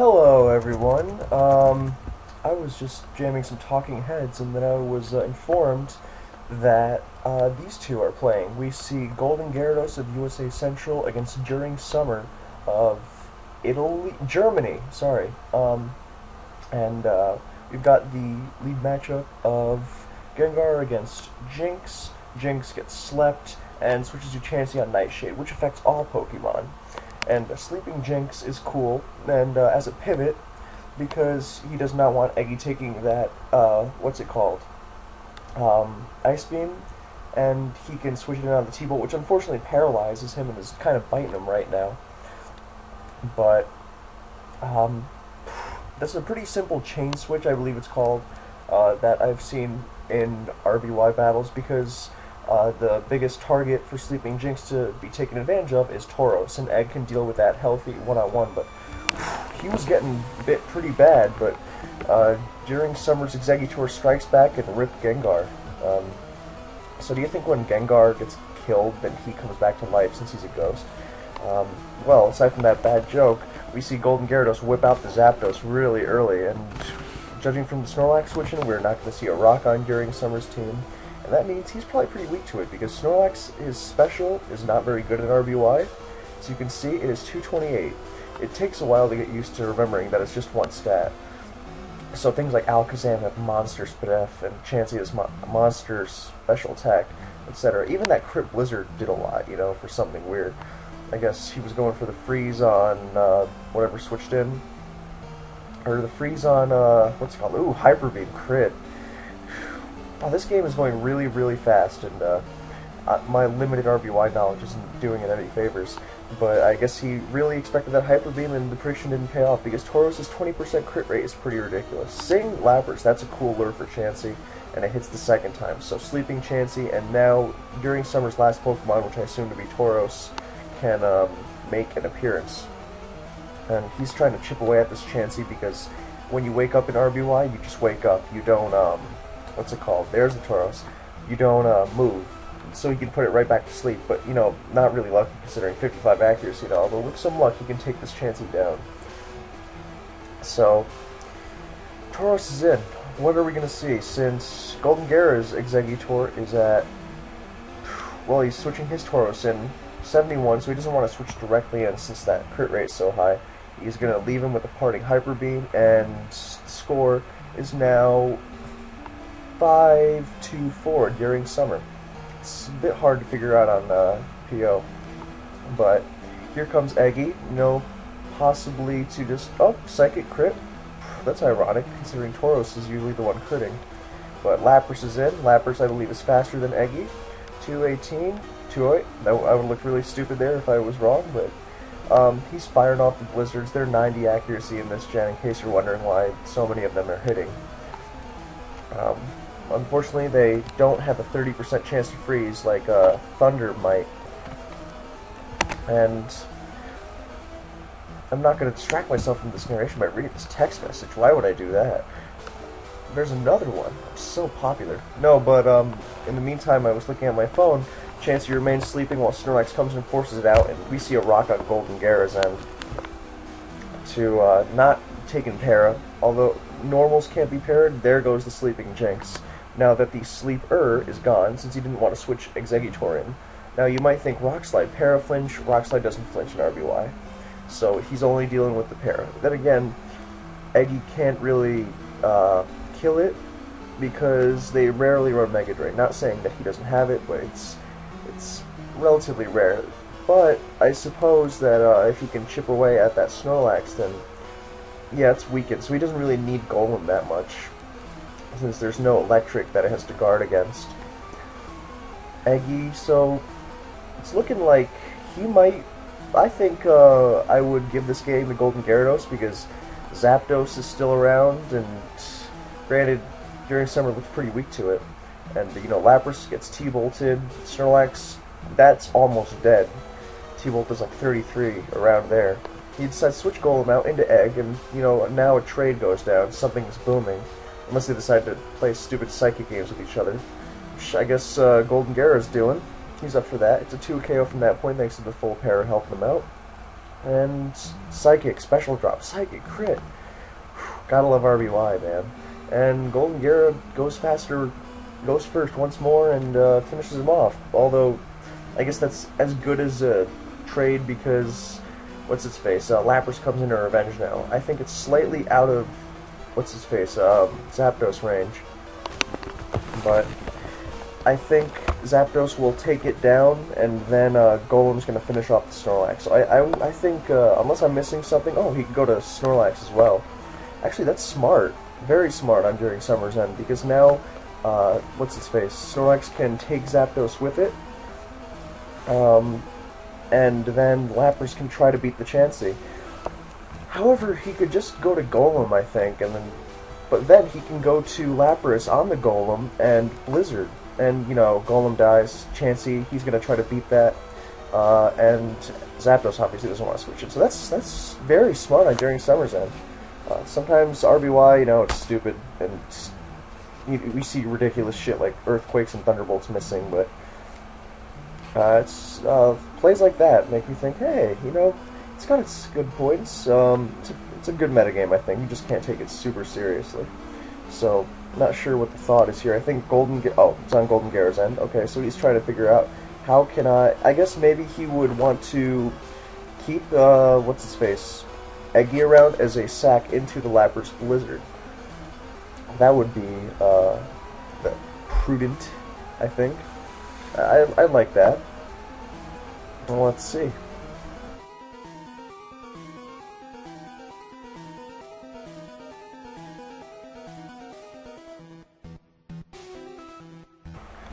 Hello, everyone. I was just jamming some Talking Heads, and then I was informed that these two are playing. We see Golden Gyarados of USA Central against During Summer of Germany. Sorry. And we've got the lead matchup of Gengar against Jinx. Jinx gets slept and switches to Chansey on Nightshade, which affects all Pokemon. And Sleeping Jinx is cool, and as a pivot, because he does not want Eggy taking that, what's it called? Ice Beam, and he can switch it on the T-Bolt, which unfortunately paralyzes him and is kind of biting him right now. But, that's a pretty simple chain switch, I believe it's called, that I've seen in RBY battles, because the biggest target for Sleeping Jinx to be taken advantage of is Tauros, and Egg can deal with that healthy one-on-one, but he was getting bit pretty bad, but during Summer's Exeggutor strikes back and ripped Gengar. So do you think when Gengar gets killed, then he comes back to life since he's a ghost? Well, aside from that bad joke, we see Golden Gyarados whip out the Zapdos really early, and judging from the Snorlax switching, we're not going to see a rock on during Summer's team. And that means he's probably pretty weak to it, because Snorlax, his special, is not very good at RBY. So you can see it is 228. It takes a while to get used to remembering that it's just one stat. So things like Alakazam have Monster Spadef, and Chansey has Monster Special Attack, etc. Even that Crit Blizzard did a lot, you know, for something weird. I guess he was going for the freeze on whatever switched in. Or the freeze on, what's it called? Ooh, Hyper Beam Crit. Oh, this game is going really, really fast, and my limited RBY knowledge isn't doing it any favors. But I guess he really expected that Hyper Beam, and the prediction didn't pay off, because Tauros' 20% crit rate is pretty ridiculous. Sing Lapras, that's a cool lure for Chansey, and it hits the second time. So Sleeping Chansey, and now, during Summer's last Pokemon, which I assume to be Tauros, can make an appearance. And he's trying to chip away at this Chansey, because when you wake up in RBY, you just wake up. You don't, what's it called? There's the Tauros. You don't move, so he can put it right back to sleep. But you know, not really lucky considering 55 accuracy and all. But with some luck, he can take this Chansey down. So Tauros is in. What are we gonna see? Since Golden Gyara's Exeggutor is at, well, he's switching his Tauros in 71, so he doesn't want to switch directly in since that crit rate is so high. He's gonna leave him with a parting Hyper Beam, and score is now 5-4 during Summer. It's a bit hard to figure out on PO, but here comes Eggy, you know, possibly to just, oh, Psychic Crit. That's ironic, considering Tauros is usually the one critting. But Lapras is in. Lapras, I believe, is faster than Eggy. 218, 208. I would look really stupid there if I was wrong, but he's firing off the Blizzards. They're 90 accuracy in this gen, in case you're wondering why so many of them are hitting. Unfortunately, they don't have a 30% chance to freeze like Thunder might. And I'm not going to distract myself from this narration by reading this text message. Why would I do that? There's another one. I'm so popular. No, but in the meantime, I was looking at my phone. Chansey remains sleeping while Snorlax comes and forces it out, and we see a rock on Golden Gyara's end to not taking para. Although normals can't be parried, there goes the Sleeping Jinx. Now that the Sleeper is gone, since he didn't want to switch Exeggutor in. Now you might think Rock Slide, para flinch. Rock Slide doesn't flinch in RBY, so he's only dealing with the para. Then again, Eggy can't really kill it because they rarely run Mega Drain. Not saying that he doesn't have it, but it's relatively rare. But I suppose that if he can chip away at that Snorlax, then yeah, it's weakened. So he doesn't really need Golem that much, since there's no electric that it has to guard against. Eggy, so it's looking like he might. I think I would give this game to Golden Gyarados, because Zapdos is still around, and granted, during Summer looks pretty weak to it. And you know, Lapras gets T-Bolted. Snorlax, that's almost dead. T-Bolt is like 33 around there. He decides to switch Golem out into Egg, and you know, now a trade goes down. Something is booming. Unless they decide to play stupid psychic games with each other. Which I guess Golden Gyara's doing. He's up for that. It's a 2 KO from that point, thanks to the full para helping him out. And Psychic, Special Drop, Psychic, Crit. Gotta love RBY, man. And Golden Gyarados goes faster, goes first once more and finishes him off. Although, I guess that's as good as a trade because, what's its face? Lapras comes into revenge now. I think it's slightly out of, what's his face? Zapdos range. But I think Zapdos will take it down, and then Golem's going to finish off the Snorlax. So I think, unless I'm missing something, oh, he can go to Snorlax as well. Actually, that's smart. Very smart on during Summer's End, because now, what's its face? Snorlax can take Zapdos with it, and then Lapras can try to beat the Chansey. However, he could just go to Golem, I think, and then, but then he can go to Lapras on the Golem and Blizzard. And, you know, Golem dies, Chansey, he's going to try to beat that, and Zapdos obviously doesn't want to switch it. So that's very smart on during Summer's End. Sometimes RBY, you know, it's stupid, and we see ridiculous shit like Earthquakes and Thunderbolts missing, but it's plays like that make me think, hey, you know, it's got its good points. It's a good metagame, I think. You just can't take it super seriously. So, not sure what the thought is here. I think it's on Golden Gyarados' end. Okay, so he's trying to figure out how can I guess maybe he would want to keep, what's his face? Eggy around as a sack into the Lapras Blizzard. That would be prudent, I think. I like that. Well, let's see.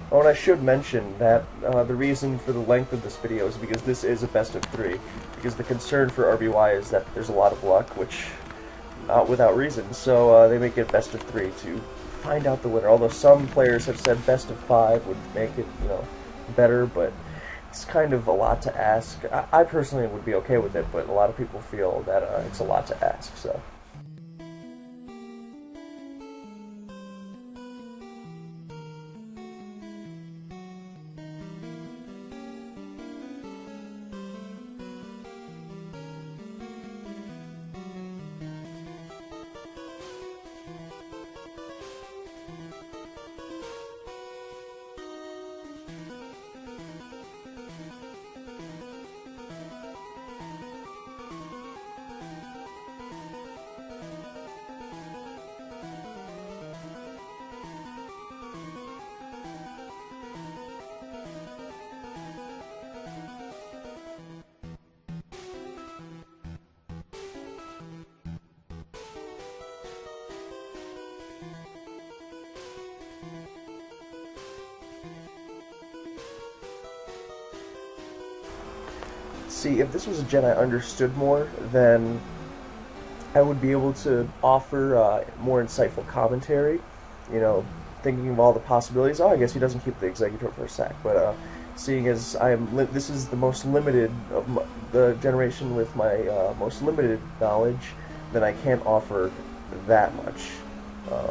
Oh, and I should mention that the reason for the length of this video is because this is a best of 3. Because the concern for RBY is that there's a lot of luck, which, not without reason, so they make it best of 3 to find out the winner. Although some players have said best of 5 would make it, you know, better, but it's kind of a lot to ask. I personally would be okay with it, but a lot of people feel that it's a lot to ask, so. See, if this was a gen I understood more, then I would be able to offer more insightful commentary, you know, thinking of all the possibilities. Oh, I guess he doesn't keep the Executor for a sack, but seeing as this is the most limited of the generation with my most limited knowledge, then I can't offer that much.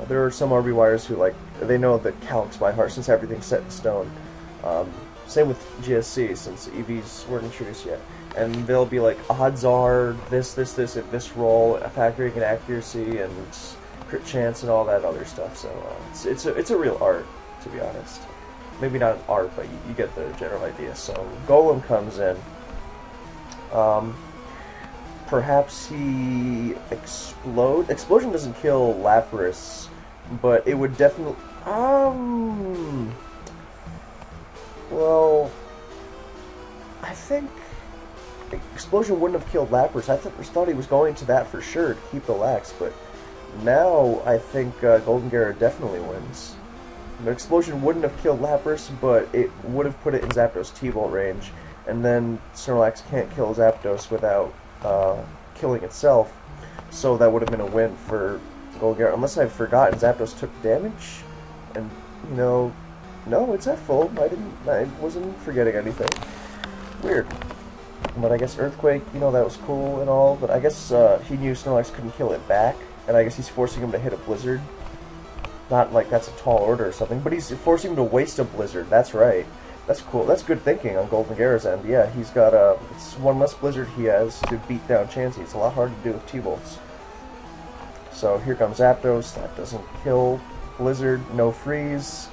There are some RBYers who, like, they know the calcs by heart since everything's set in stone. Same with GSC, since EVs weren't introduced yet. And they'll be like, odds are this, at this roll, factoring in accuracy and crit chance and all that other stuff. So it's a real art, to be honest. Maybe not an art, but you get the general idea. So Golem comes in. Perhaps he Explosion doesn't kill Lapras, but it would definitely. Well, I think Explosion wouldn't have killed Lapras. I thought he was going to that for sure to keep the Lax, but now I think Golden Gyarados definitely wins. The Explosion wouldn't have killed Lapras, but it would have put it in Zapdos T-Bolt range, and then Snorlax can't kill Zapdos without killing itself, so that would have been a win for Golden Gyarados. Unless I've forgotten, Zapdos took damage, and, you know, no, it's at full. I wasn't forgetting anything. Weird. But I guess Earthquake, you know, that was cool and all, but I guess he knew Snorlax couldn't kill it back, and I guess he's forcing him to hit a Blizzard. Not like that's a tall order or something, but he's forcing him to waste a Blizzard, that's right. That's cool. That's good thinking on Golden Gyara's end. Yeah, he's got it's one less Blizzard he has to beat down Chansey. It's a lot harder to do with T-Bolts. So here comes Zapdos. That doesn't kill Blizzard. No freeze.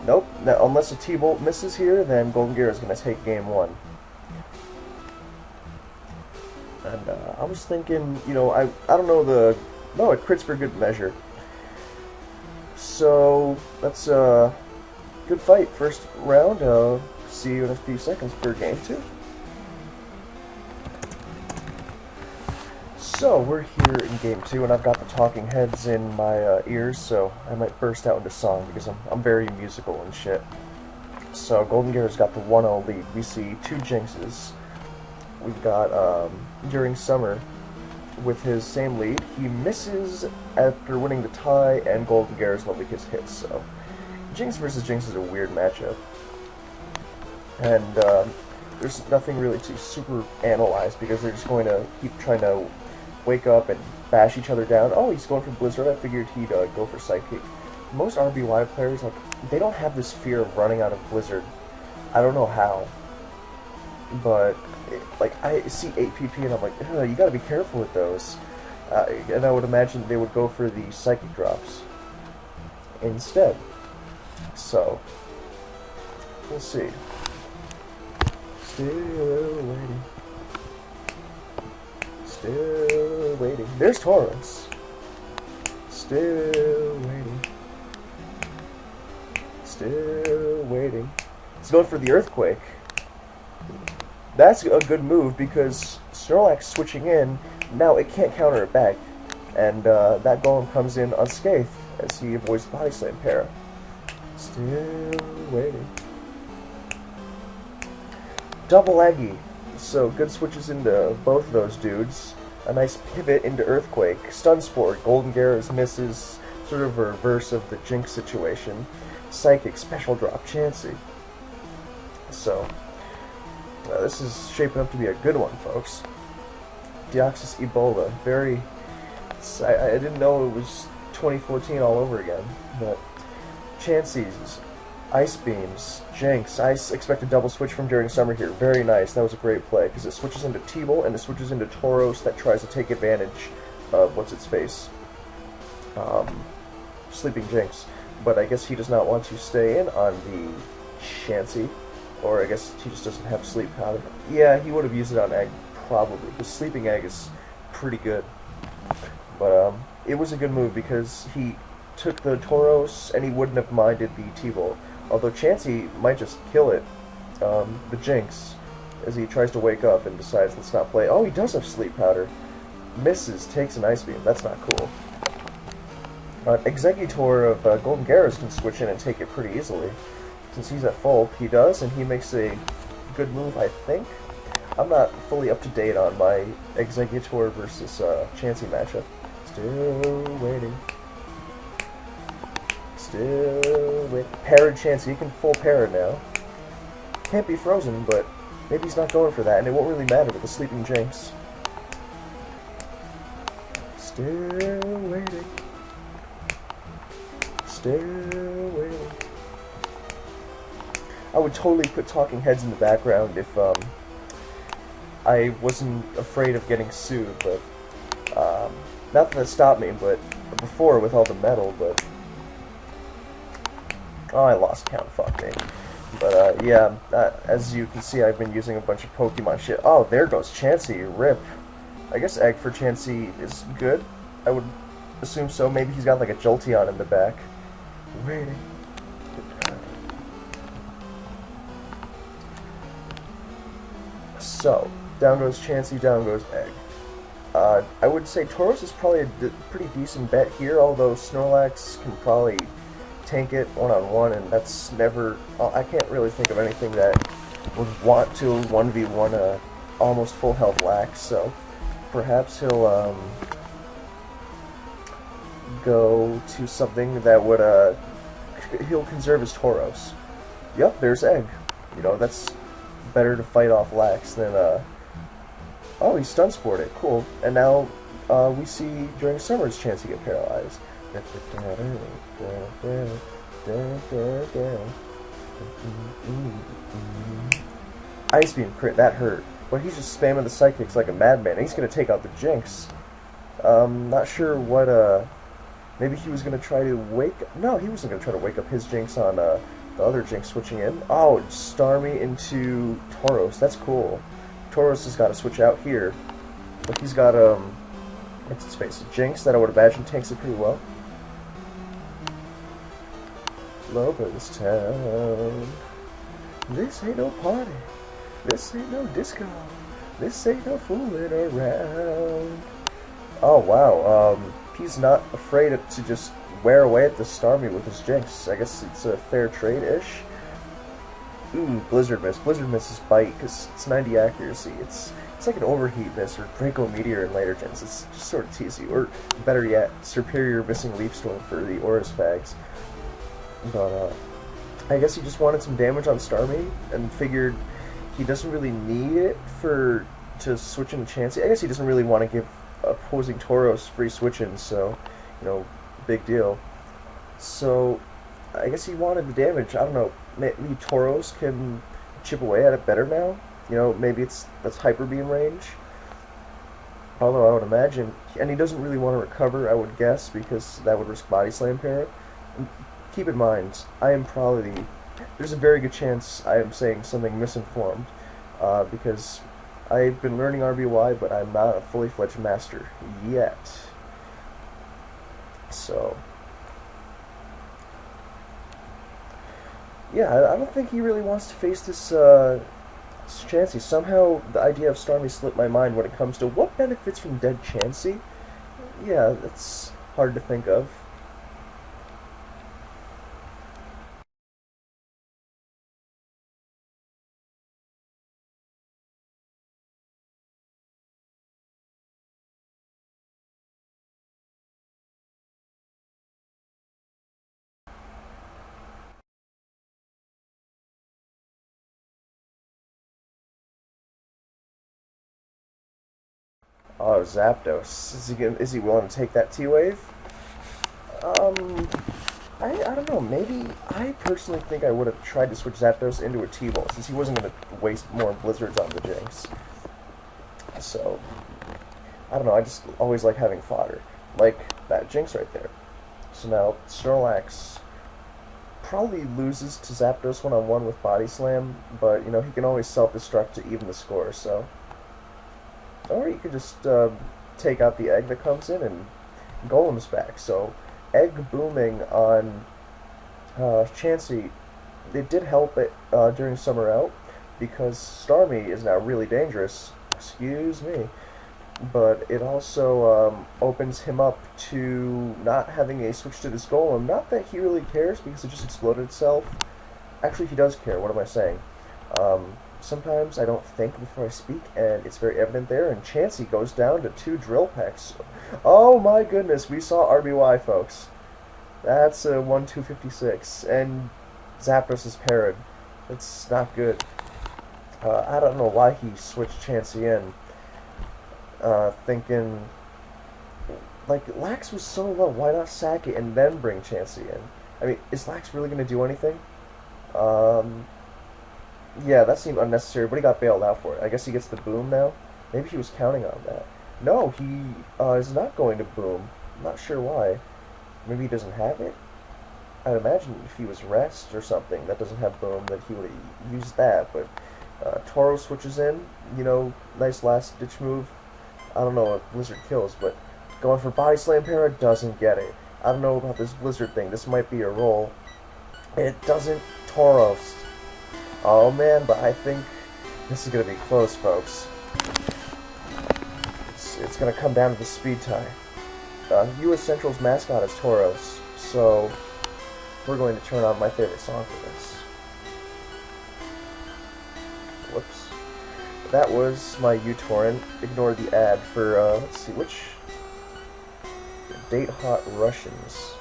Nope. Now, unless a T-Bolt misses here, then Golden Gyara's going to take game 1. And I was thinking, you know, I don't know the... No, it crits for good measure. So, that's good fight. First round. See you in a few seconds for game 2. So, we're here in game 2, and I've got the talking heads in my ears, so I might burst out into song, because I'm very musical and shit. So, Golden Gyara's got the 1-0 lead. We see 2 Jinxes. We've got, during summer, with his same lead, he misses after winning the tie, and Golden Gyara's leveling his hits, so... Jinx versus Jinx is a weird matchup. And, there's nothing really to super analyze, because they're just going to keep trying to wake up and bash each other down. Oh, he's going for Blizzard. I figured he'd go for Psychic. Most RBY players, like, they don't have this fear of running out of Blizzard. I don't know how. But, like, I see 8 PP and I'm like, you gotta be careful with those. And I would imagine they would go for the Psychic drops instead. So, we'll see. Still waiting. Still waiting. There's Tauros. Still waiting. Still waiting. He's going for the Earthquake. That's a good move because Snorlax switching in, now it can't counter it back. And that Golem comes in unscathed as he avoids the Body Slam para. Still waiting. Double Eggy. So good switches into both of those dudes. A nice pivot into Earthquake. Stun Spore. Golden Gyara's misses. Sort of a reverse of the Jinx situation. Psychic. Special drop. Chansey. So, this is shaping up to be a good one, folks. Deoxys Ebola. Very... I didn't know it was 2014 all over again. But Chansey's Ice Beams, Jinx. I expect a double switch from during summer here. Very nice. That was a great play because it switches into T-Bolt and it switches into Tauros that tries to take advantage of what's its face, Sleeping Jinx. But I guess he does not want to stay in on the Chansey, or I guess he just doesn't have sleep powder. Yeah, he would have used it on Egg probably. The Sleeping Egg is pretty good, but it was a good move because he took the Tauros and he wouldn't have minded the T-Bolt. Although Chansey might just kill it, the Jinx, as he tries to wake up and decides let's not play. Oh, he does have Sleep Powder. Misses, takes an Ice Beam. That's not cool. Exeggutor of Golden Gyarados can switch in and take it pretty easily. Since he's at full, he does, and he makes a good move, I think. I'm not fully up to date on my Exeggutor versus Chansey matchup. Still waiting. Still waiting. Parried Chansey. He can full parry now. Can't be frozen, but maybe he's not going for that, and it won't really matter with the Sleeping Jinx. Still waiting. Still waiting. I would totally put talking heads in the background if I wasn't afraid of getting sued, but not that it stopped me, but before with all the metal, but oh, I lost count, fuck me. But yeah, as you can see, I've been using a bunch of Pokemon shit. Oh, there goes Chansey, rip. I guess Egg for Chansey is good. I would assume so. Maybe he's got like a Jolteon in the back. Waiting. So, down goes Chansey, down goes Egg. I would say Tauros is probably a pretty decent bet here, although Snorlax can probably tank it one-on-one, and that's never... I can't really think of anything that would want to 1v1 a almost full health Lax, so perhaps he'll go to something that would... he'll conserve his Tauros. Yep, there's Egg. You know, that's better to fight off Lax than... Oh, he stun spored it. Cool. And now we see during summer's chance to get paralyzed. Ice Beam crit, that hurt. But he's just spamming the Psychics like a madman. He's gonna take out the Jinx. Not sure what, maybe he was gonna try to wake... No, he wasn't gonna try to wake up his Jinx on, the other Jinx switching in. Oh, Starmie into Tauros. That's cool. Tauros has got to switch out here. But he's got, what's its face? Jinx that I would imagine tanks it pretty well. Lover's Town. This ain't no party. This ain't no disco. This ain't no fooling around. Oh wow, he's not afraid to just wear away at the Starmie with his Jinx. I guess it's a fair trade-ish. Ooh, Blizzard Miss. Blizzard Miss is bite, because it's 90 accuracy. It's like an Overheat Miss or Draco Meteor in later gens. It's just sort of teasy. Or, better yet, Superior Missing Leaf Storm for the Aurus Fags. But, I guess he just wanted some damage on Starmie, and figured he doesn't really need it to switch into Chansey. I guess he doesn't really want to give opposing Tauros free switch-ins, so, you know, big deal. So, I guess he wanted the damage. I don't know, maybe Tauros can chip away at it better now? You know, maybe that's Hyper Beam range? Although I would imagine, and he doesn't really want to recover, I would guess, because that would risk Body Slam Parrot. Keep in mind, there's a very good chance I am saying something misinformed, because I've been learning RBY, but I'm not a fully fledged master yet. So, yeah, I don't think he really wants to face this Chansey. Somehow, the idea of Starmie slipped my mind when it comes to what benefits from dead Chansey. Yeah, that's hard to think of. Oh, Zapdos. Is he willing to take that T-Wave? Um, I don't know. Maybe I personally think I would have tried to switch Zapdos into a T-Ball since he wasn't going to waste more Blizzards on the Jinx. So, I don't know. I just always like having fodder, like that Jinx right there. So now Snorlax probably loses to Zapdos one-on-one with Body Slam, but you know he can always self-destruct to even the score. So. Or you could just take out the egg that comes in and Golem's back. So, egg booming on Chansey, it did help it during Summer Out, because Starmie is now really dangerous. Excuse me. But it also opens him up to not having a switch to this Golem. Not that he really cares, because it just exploded itself. Actually, he does care. What am I saying? Sometimes I don't think before I speak, and it's very evident there, and Chansey goes down to 2 Drill Pecks. Oh my goodness, we saw RBY, folks. That's a 1-256, and Zapdos is parried. It's not good. I don't know why he switched Chansey in, thinking, like, Lax was so low, why not sack it and then bring Chansey in? I mean, is Lax really going to do anything? Yeah, that seemed unnecessary, but he got bailed out for it. I guess he gets the boom now? Maybe he was counting on that. No, he is not going to boom. I'm not sure why. Maybe he doesn't have it? I'd imagine if he was rest or something that doesn't have boom, that he would have used that, but Tauros switches in, you know, nice last-ditch move. I don't know if Blizzard kills, but going for Body Slam Para doesn't get it. I don't know about this Blizzard thing. This might be a roll. It doesn't Tauros. Oh man, but I think this is going to be close, folks. It's going to come down to the speed tie. US Central's mascot is Tauros, so we're going to turn on my favorite song for this. Whoops. That was my uTorrent. Ignore the ad for, let's see, which... Date Hot Russians.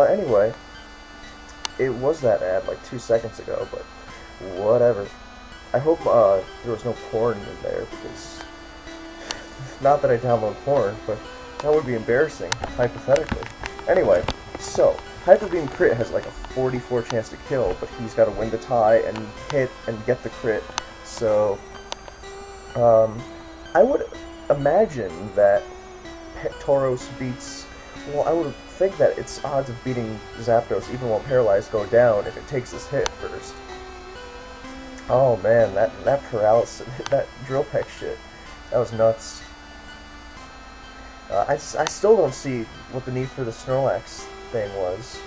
Anyway, it was that ad like 2 seconds ago, but whatever. I hope there was no porn in there, because not that I download porn, but that would be embarrassing, hypothetically. Anyway, so Hyper Beam crit has like a 44 chance to kill, but he's got to win the tie and hit and get the crit. So, I would imagine that Tauros beats. Well, I would think that its odds of beating Zapdos, even while paralyzed, go down if it takes this hit first. Oh man, that paralysis, that drill peck shit, that was nuts. I still don't see what the need for the Snorlax thing was.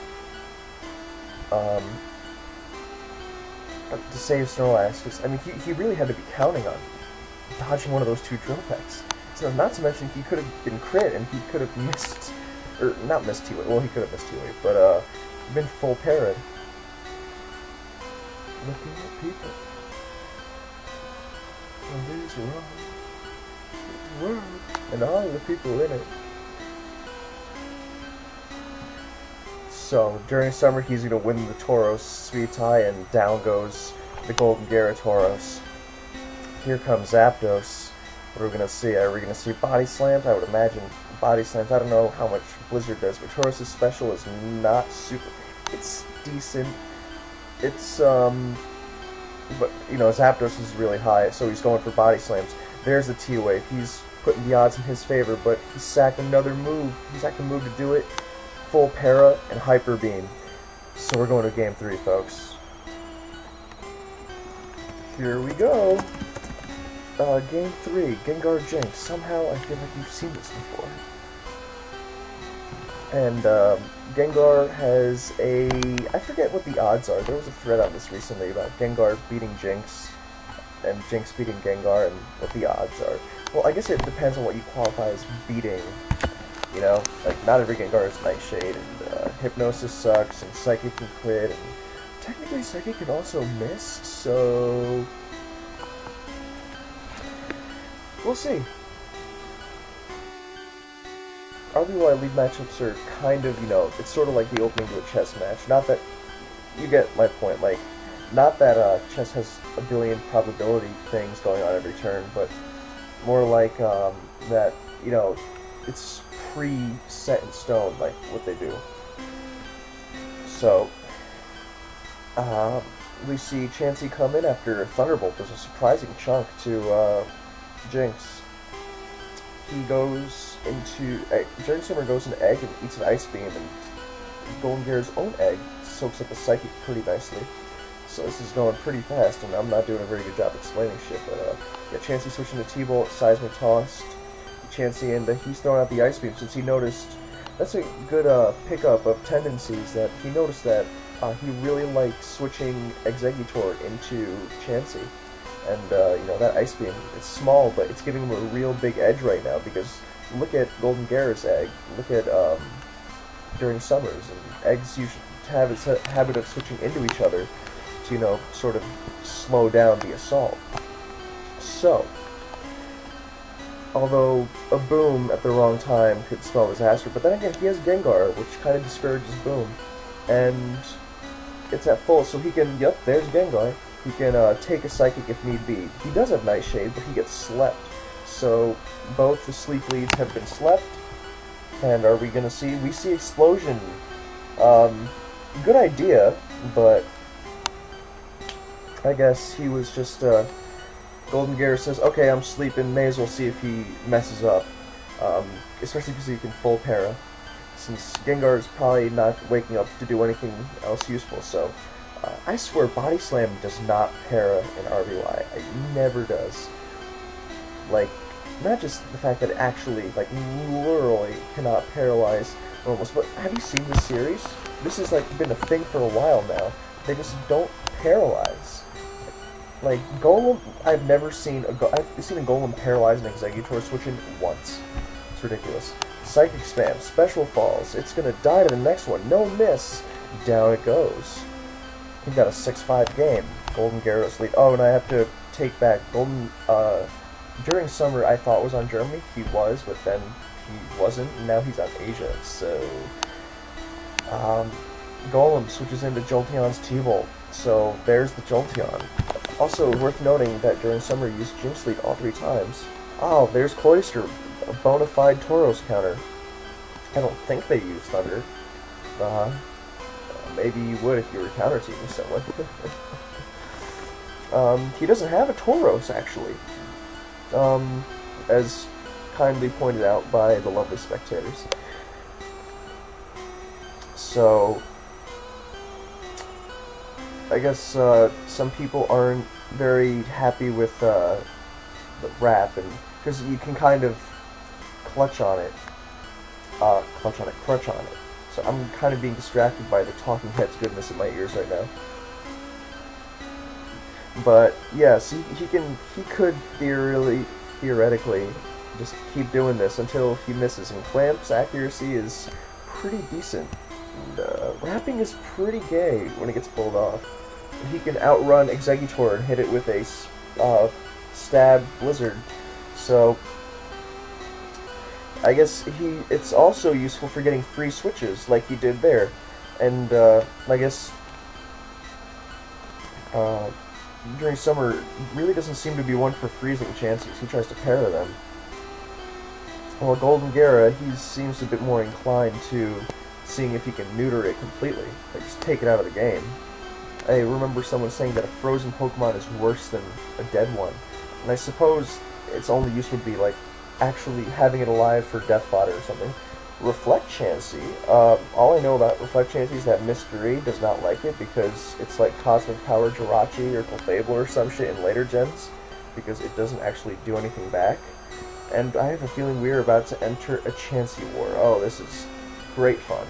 To save Snorlax, because I mean, he really had to be counting on dodging one of those two drill pecks. So not to mention he could have been crit and he could have missed, or not missed T-Wave. Well, he could have missed T-Wave, but been full parried. Looking at people. And these world, and all the people in it. So during summer, he's gonna win the Tauros speed tie, and down goes the Golden Gyarados. Here comes Zapdos. What are we gonna see? Are we gonna see body slams? I would imagine body slams. I don't know how much Blizzard does, but Tauros' special is not super. It's decent. It's but you know, Zapdos is really high, so he's going for body slams. There's the T-Wave. He's putting the odds in his favor, but he sacked another move. He sacked a move to do it. Full para and Hyper Beam. So we're going to Game 3, folks. Here we go. Game 3, Gengar Jinx. Somehow I feel like you've seen this before. And Gengar has a... I forget what the odds are. There was a thread on this recently about Gengar beating Jinx and Jinx beating Gengar and what the odds are. Well, I guess it depends on what you qualify as beating. You know, like, not every Gengar is Nightshade, and Hypnosis sucks, and Psychic can crit, and technically Psychic can also miss, so... we'll see. RBY league matchups are kind of, you know, it's sort of like the opening to a chess match. Not that, you get my point, like, not that chess has a billion probability things going on every turn, but more like that, you know, it's pre-set in stone, like what they do. So, we see Chansey come in after Thunderbolt. There's a surprising chunk to Jinx. He goes into... During summer goes into Egg and eats an Ice Beam, and Golden Gyara's own Egg soaks up the Psychic pretty nicely. So this is going pretty fast, and I'm not doing a very good job explaining shit, but yeah, Chansey switching to T-Bolt, Seismic tossed, Chansey, and he's throwing out the Ice Beam since he noticed... That's a good pickup of tendencies, that he noticed that he really likes switching Exeggutor into Chansey. And, you know, that Ice Beam, it's small, but it's giving him a real big edge right now, because look at Golden Gyara's Egg, look at, during summers, and Eggs usually have its habit of switching into each other to, you know, sort of slow down the assault. So, although a Boom at the wrong time could spell disaster, but then again, he has Gengar, which kind of discourages Boom, and it's at full, so he can, yep, there's Gengar. He can take a Psychic if need be. He does have Nightshade, but he gets slept. So both the sleep leads have been slept. And are we gonna see? We see Explosion. Good idea, but I guess he was just Golden Gyara says, okay, I'm sleeping. May as well see if he messes up. Especially because he can full para, since Gengar is probably not waking up to do anything else useful. So. I swear, Body Slam does not para in RBY. It never does. Like, not just the fact that it actually, like, literally cannot paralyze normals, but have you seen this series? This has, like, been a thing for a while now. They just don't paralyze. Like, Golem, I've never seen I've seen a Golem paralyze an Exeggutor switching once. It's ridiculous. Psychic Spam, Special Falls, it's gonna die to the next one, no miss! Down it goes. He got a 6-5 game. Golden Gyarados lead. Oh, and I have to take back Golden. During summer, I thought was on Germany. He was, but then he wasn't. And now he's on Asia. So, Golem switches into Jolteon's T-Bolt. So there's the Jolteon. Also worth noting that during summer, he used Jinx lead all 3 times. Oh, there's Cloyster, a bona fide Tauros counter. I don't think they use Thunder. Uh-huh. Maybe you would if you were counter-teaming someone. He doesn't have a Tauros, actually. As kindly pointed out by the lovely spectators. So, I guess some people aren't very happy with the wrap, and because you can kind of crutch on it. So I'm kind of being distracted by the talking head's goodness in my ears right now. But yes, he could theoretically just keep doing this until he misses. And Clamp's accuracy is pretty decent. And, wrapping is pretty gay when it gets pulled off. He can outrun Exeggutor and hit it with a stab blizzard. So I guess it's also useful for getting free switches like he did there. And I guess during summer really doesn't seem to be one for freezing chances. He tries to parry them. While Golden Gyara, he seems a bit more inclined to seeing if he can neuter it completely, like just take it out of the game. I remember someone saying that a frozen Pokemon is worse than a dead one, and I suppose its only use would be like actually having it alive for death fodder or something. Reflect Chansey. All I know about Reflect Chansey is that Mystery does not like it because it's like Cosmic Power Jirachi or Clefable or some shit in later gens, because it doesn't actually do anything back. And I have a feeling we're about to enter a Chansey war. Oh, this is great fun.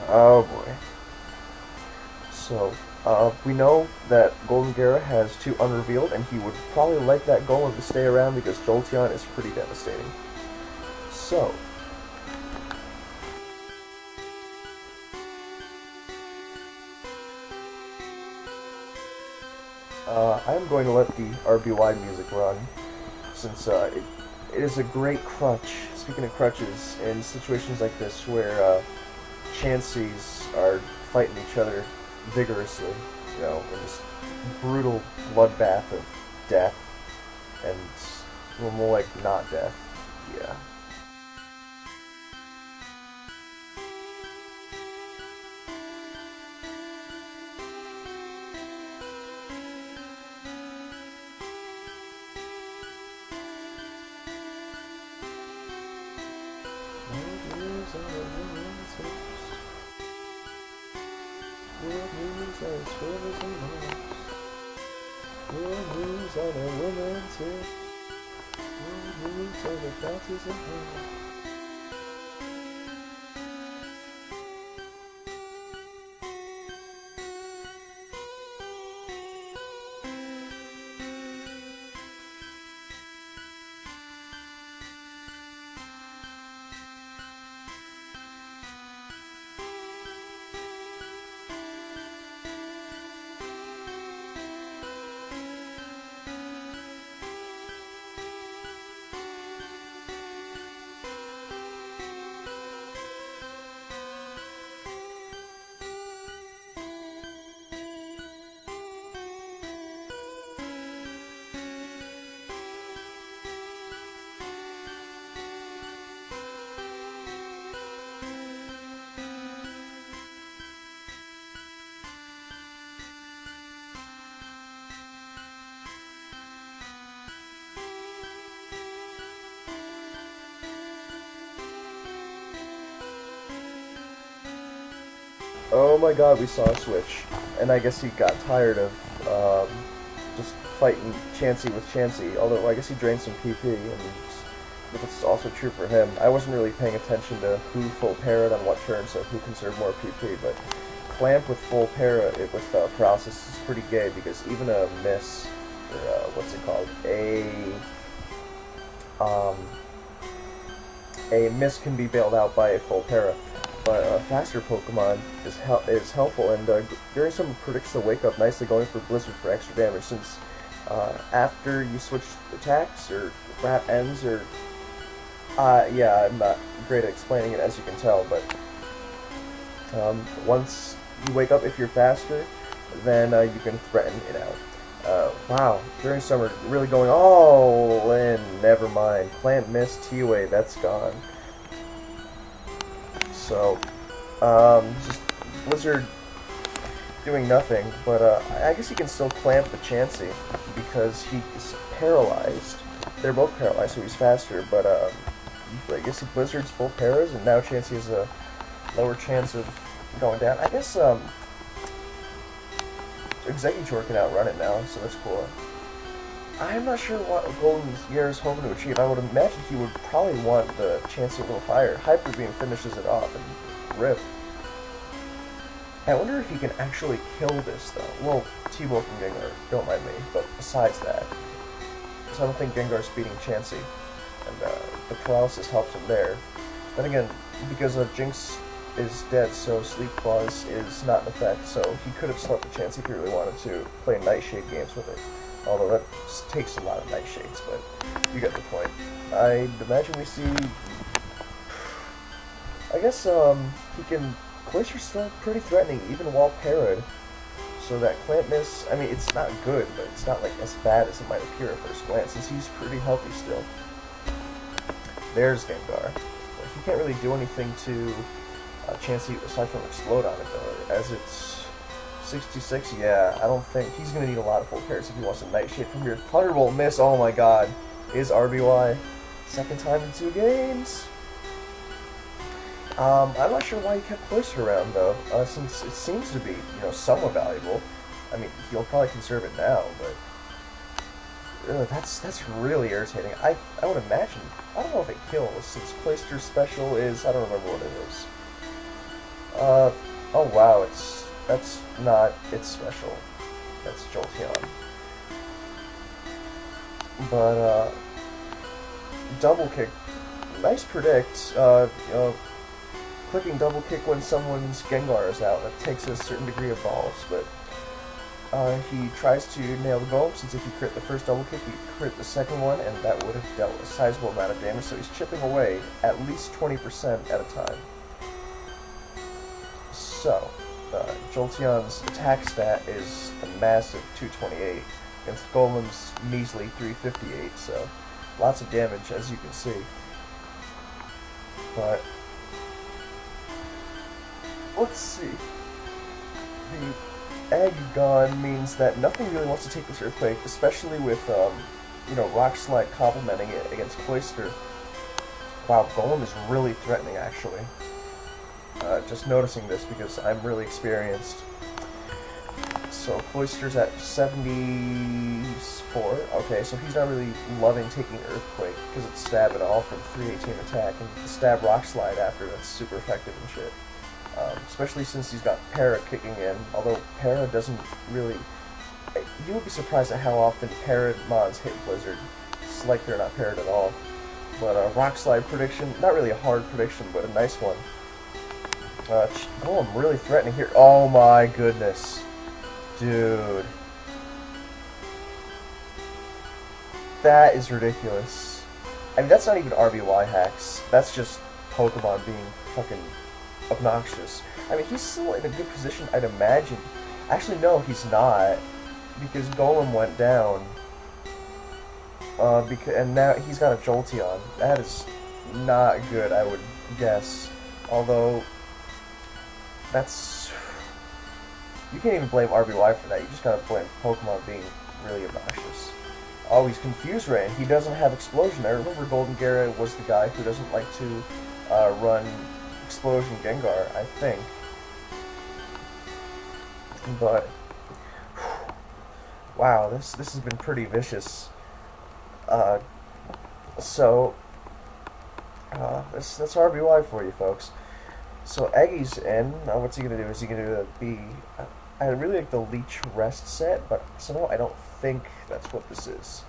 Oh boy. So, we know that Golden Gyara has 2 unrevealed, and he would probably like that Golem to stay around because Jolteon is pretty devastating. So, I'm going to let the RBY music run, since it is a great crutch. Speaking of crutches, in situations like this where Chanseys are fighting each other vigorously, you know, in this brutal bloodbath of death, and, well, more like not death, yeah. Oh my god, we saw a switch. And I guess he got tired of just fighting Chansey with Chansey, although I guess he drained some PP, and it's also true for him. I wasn't really paying attention to who full parried on what turn, so who conserved more PP, but Clamp with full para with paralysis is pretty gay, because even a miss, or what's it called, a miss can be bailed out by a full para. But a faster Pokemon is helpful, and During Summer predicts the Wake Up nicely, going for Blizzard for extra damage, since after you switch attacks, or wrap ends, or yeah, I'm not great at explaining it, as you can tell, but once you wake up, if you're faster, then you can threaten it out. Wow, During Summer really going all in. Never mind. Plant Mist, T-Wave, that's gone. So, just Blizzard doing nothing, but I guess he can still clamp the Chansey because he's paralyzed. They're both paralyzed, so he's faster, but I guess Blizzard's full paras, and now Chansey has a lower chance of going down. I guess Exeggutor can outrun it now, so that's cool. I'm not sure what Golden Gear is hoping to achieve. I would imagine he would probably want the Chansey a little higher. Hyper Beam finishes it off and rip. I wonder if he can actually kill this, though. Well, T-Bulk and Gengar, don't mind me, but besides that, because I don't think Gengar's beating Chansey, and the paralysis helps him there. Then again, because Jinx is dead, so Sleep Clause is not in effect, so he could have slept the Chansey if he really wanted to play Nightshade games with it. Although that takes a lot of Nightshades, but you get the point. I'd imagine we see... I guess he can... Cloyster's still pretty threatening, even while parried. So that Clamp Miss, I mean, it's not good, but it's not like as bad as it might appear at first glance, since he's pretty healthy still. There's Gengar. But he can't really do anything to Chansey aside from explode on it, though. As it's 66, yeah, I don't think he's going to need a lot of full pairs if he wants a Nightshade from here. Thunderbolt miss, oh my god, is RBY. Second time in 2 games. I'm not sure why he kept Cloyster around, though, since it seems to be, you know, somewhat valuable. I mean, he'll probably conserve it now, but that's really irritating. I would imagine, I don't know if it kills, since Cloyster's special is, I don't remember what it is. Oh wow, that's not its special. That's Jolteon. But, double kick, nice predict, you know, clicking double kick when someone's Gengar is out, that takes a certain degree of balls, but he tries to nail the goal, since if he crit the first double kick, he crit the second one, and that would have dealt a sizable amount of damage, so he's chipping away at least 20% at a time. So, Jolteon's attack stat is a massive 228, against Golem's measly 358, so lots of damage, as you can see. But let's see. The egg gone means that nothing really wants to take this Earthquake, especially with, you know, Rock Slide complementing it against Cloyster. Wow, Golem is really threatening, actually. Just noticing this because I'm really experienced. So Cloyster's at 74. Okay, so he's not really loving taking Earthquake because it's stab and all from 318 attack, and the stab Rock Slide after, that's super effective and shit. Especially since he's got Para kicking in, although Para doesn't really... You would be surprised at how often Parad mods hit Blizzard. It's like they're not parried at all. But Rock Slide prediction, not really a hard prediction, but a nice one. Golem really threatening here. Oh my goodness. Dude. That is ridiculous. I mean, that's not even RBY hacks. That's just Pokemon being fucking obnoxious. I mean, he's still in a good position, I'd imagine. Actually, no, he's not. Because Golem went down. And now he's got a Jolteon. That is not good, I would guess. Although, that's... You can't even blame RBY for that. You just gotta blame Pokemon being really obnoxious. Oh, he's Confuse Ray, and he doesn't have Explosion. I remember Golden Gyara was the guy who doesn't like to run Explosion Gengar, I think. But wow, this has been pretty vicious. So that's RBY for you folks. So Eggy's in. Now what's he gonna do? Is he gonna be? I really like the Leech Rest set, but somehow I don't think that's what this is.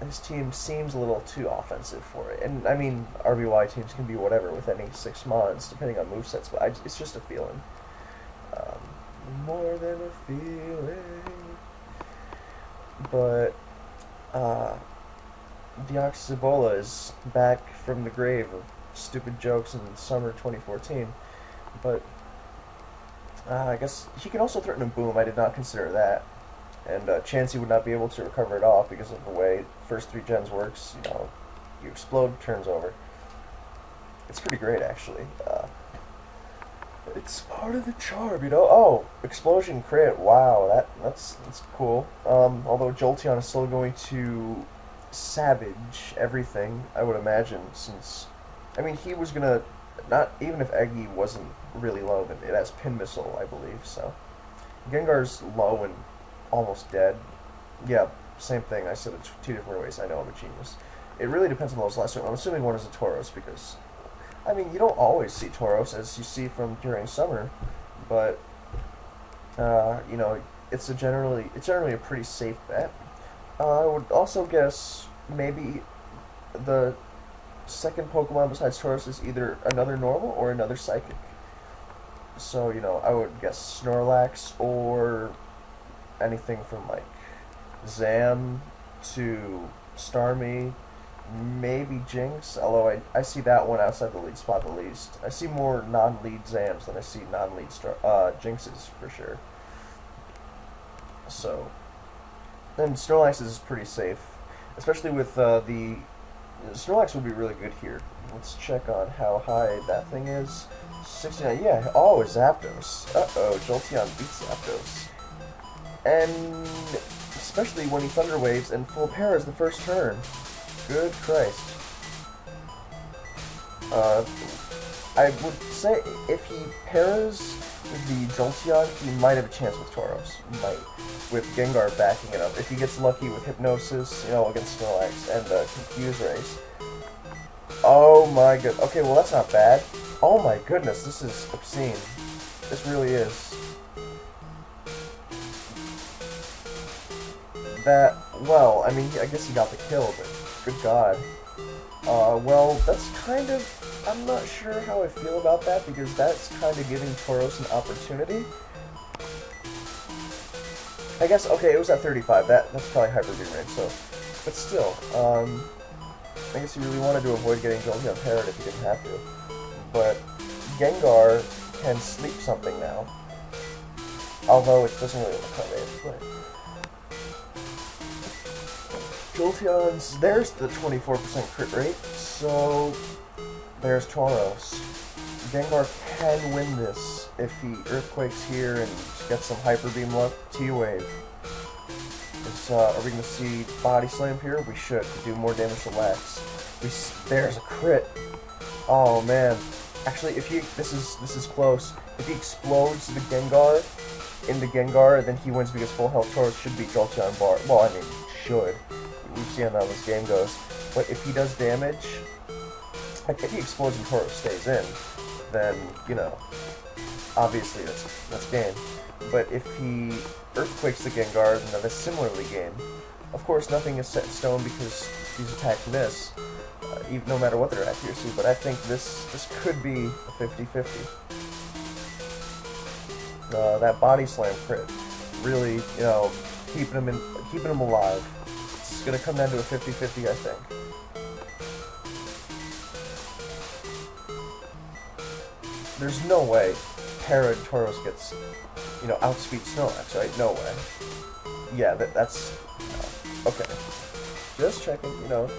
His team seems a little too offensive for it. And, I mean, RBY teams can be whatever with any 6 mods, depending on movesets, but it's just a feeling. More than a feeling. But, Deoxybola is back from the grave of stupid jokes in summer 2014. But, I guess he can also threaten a Boom. I did not consider that. And Chansey would not be able to recover it off because of the way first 3 gens works. You know, you explode, turns over. It's pretty great, actually. It's part of the charm, you know. Oh, explosion crit! Wow, that's cool. Although Jolteon is still going to savage everything, I would imagine, since I mean he was gonna not even if Eggy wasn't really low, but it has Pin Missile, I believe. So Gengar's low and almost dead. Yeah, same thing. I said it two different ways. I know I'm a genius. It really depends on those last two. I'm assuming one is a Tauros because I mean, you don't always see Tauros as you see from during summer, but you know, it's generally a pretty safe bet. I would also guess maybe the second Pokemon besides Tauros is either another normal or another psychic. So you know, I would guess Snorlax or anything from like Zam to Starmie. Maybe Jinx, although I see that one outside the lead spot the least. I see more non-lead Zams than I see non-lead Jinxes, for sure. So, and Snorlax is pretty safe. Especially with the... Snorlax would be really good here. Let's check on how high that thing is. 69, yeah. Oh, it's Zapdos. Uh-oh, Jolteon beats Zapdos. And especially when he Thunder Waves and full paras the first turn. Good Christ. I would say if he pairs with the Jolteon, he might have a chance with Tauros. Might. With Gengar backing it up. If he gets lucky with Hypnosis, you know, against Snorlax and Confuse Rays. Oh my god. Okay, well that's not bad. Oh my goodness, this is obscene. This really is. That, well, I mean, I guess he got the kill, but good god. Well, that's kind of... I'm not sure how I feel about that, because that's kind of giving Tauros an opportunity. I guess, okay, it was at 35. That's probably Hyper Beam range, so... But still, I guess you really wanted to avoid getting Jolteon parried if you didn't have to. But Gengar can sleep something now. Although it doesn't really look how they but... Jolteon's, there's the 24% crit rate, so there's Tauros. Gengar can win this if he Earthquakes here and gets some Hyper Beam luck. T-Wave. Are we going to see Body Slam here? We should, to do more damage to Lex. There's a crit. Oh man. Actually, if he, this is close. If he explodes the Gengar into Gengar, then he wins because full health Tauros should beat Jolteon bar. Well, I mean, should. We've seen how this game goes. But if he does damage, like if he explodes and Tauros stays in, then, you know, obviously that's game. But if he Earthquakes the Gengar, then that's similarly game. Of course, nothing is set in stone because these attacks miss, even no matter what their accuracy, but I think this could be a 50-50. That Body Slam crit, really, you know, keeping him alive. It's gonna come down to a 50-50, I think. There's no way Para Tauros gets, you know, outspeed Snorlax, right? No way. Yeah, that's no. Okay. Just checking, you know.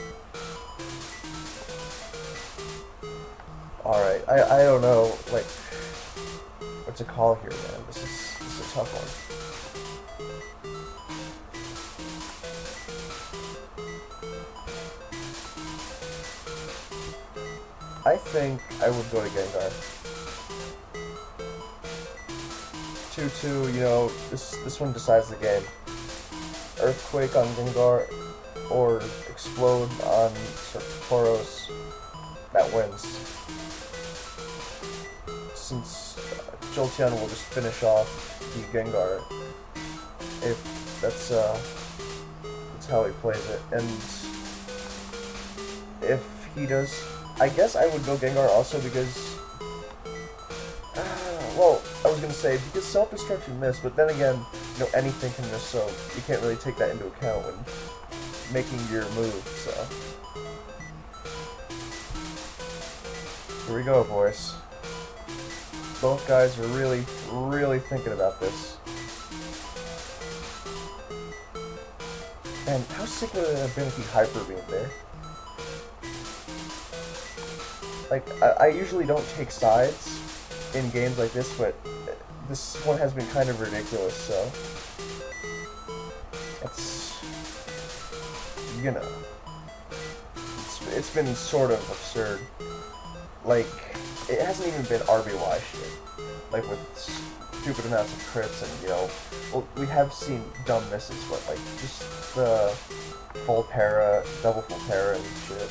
Alright, I don't know, like, what to call here, man. This is a tough one. I think I would go to Gengar. 2-2, you know, this one decides the game. Earthquake on Gengar, or Explode on Tauros, that wins. Since Jolteon will just finish off the Gengar, if that's how he plays it, and if he does, I guess I would go Gengar also because, well, I was gonna say because self-destruction missed, but then again, you know, anything can miss, so you can't really take that into account when making your move. So here we go, boys. Both guys are really, really thinking about this. And how sick would it have been if he Hyper Beamed there? like, I usually don't take sides in games like this, but this one has been kind of ridiculous, so it's, you know, it's been sort of absurd. Like, it hasn't even been RBY shit. Like, with stupid amounts of crits and, well, we have seen dumb misses, but, like, just the full para, double full para and shit.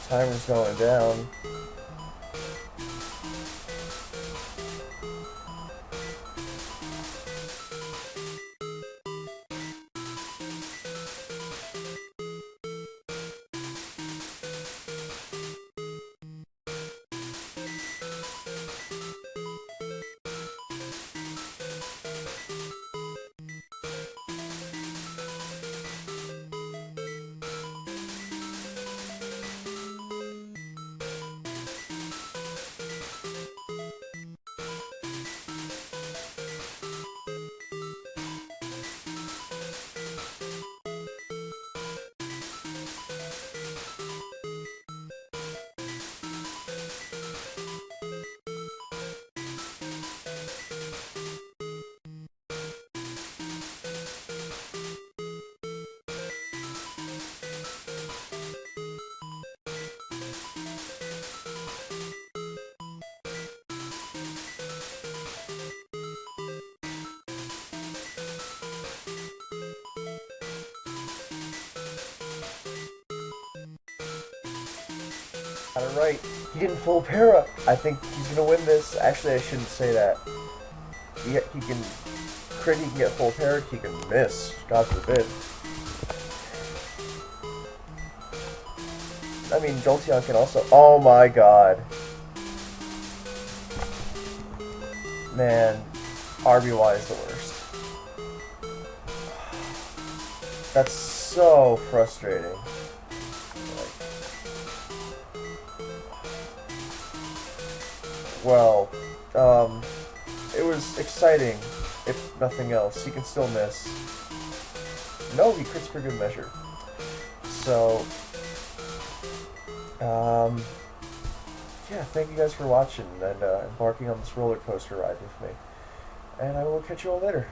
Timer's going down. Got it right. He didn't full para. I think he's gonna win this. Actually, I shouldn't say that. He can crit, he can get full para, he can miss. God forbid. I mean, Jolteon can also... Oh my god. Man, RBY is the worst. That's so frustrating. Well, it was exciting, if nothing else. He can still miss. No, he crits for good measure. So, yeah, thank you guys for watching and embarking on this roller coaster ride with me. And I will catch you all later.